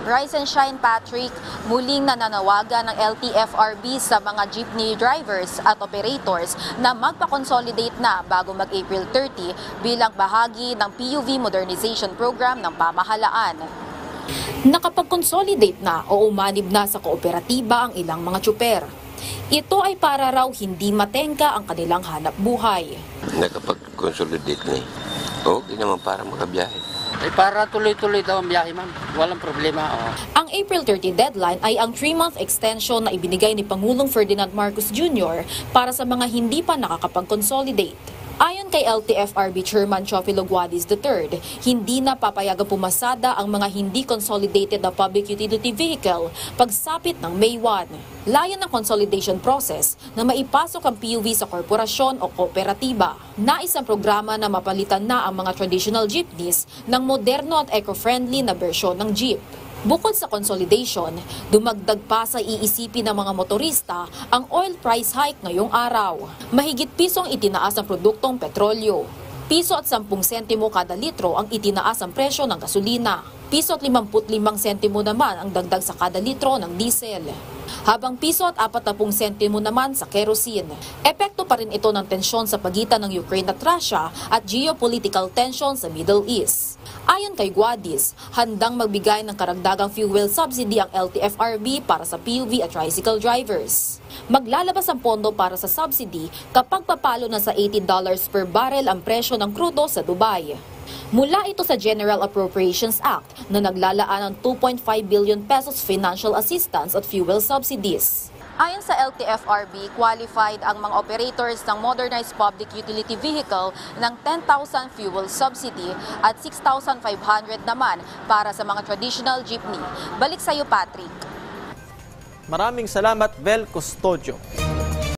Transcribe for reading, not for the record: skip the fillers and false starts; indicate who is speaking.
Speaker 1: Rise and shine, Patrick. Muling nananawagan ng LTFRB sa mga jeepney drivers at operators na magpa-consolidate na bago mag-April 30 bilang bahagi ng PUV modernization program ng pamahalaan. Nakapag-consolidate na o umanib na sa kooperatiba ang ilang mga tsuper. Ito ay para raw hindi matengka ang kanilang hanap buhay.
Speaker 2: Nakapag-consolidate na okay naman para makabiyahe.
Speaker 3: Para tuloy-tuloy daw ang biyahe, ma'am. Walang problema.
Speaker 1: Ang April 30 deadline ay ang 3-month extension na ibinigay ni Pangulong Ferdinand Marcos Jr. para sa mga hindi pa nakakapag-consolidate. Ayon kay LTFRB Chairman Chofilo Guadis III, hindi na papayagang pumasada ang mga hindi consolidated na public utility vehicle pagsapit ng May 1. Layon ng consolidation process na maipasok ang PUV sa korporasyon o kooperatiba. Nais ang programa na mapalitan na ang mga traditional jeepneys ng moderno at eco-friendly na bersyon ng jeep. Bukod sa consolidation, dumagdag pa sa iisipin ng mga motorista ang oil price hike ngayong araw. Mahigit pisong itinaas ang produktong petrolyo. Piso at 10 sentimo kada litro ang itinaas ang presyo ng gasolina. Piso at 55 sentimo naman ang dagdag sa kada litro ng diesel. Habang piso at 40 sentimo naman sa kerosene. Epekto pa rin ito ng tensyon sa pagitan ng Ukraine at Russia at geopolitical tension sa Middle East. Ayon kay Guadis, handang magbigay ng karagdagang fuel subsidy ang LTFRB para sa PUV at tricycle drivers. Maglalabas ang pondo para sa subsidy kapag papalo na sa $80 per barrel ang presyo ng krudo sa Dubai. Mula ito sa General Appropriations Act na naglalaan ng 2.5 billion pesos financial assistance at fuel subsidies. Ayon sa LTFRB, qualified ang mga operators ng modernized public utility vehicle ng 10,000 fuel subsidy at 6,500 naman para sa mga traditional jeepney. Balik sa iyo, Patrick.
Speaker 4: Maraming salamat, Vel Custodio.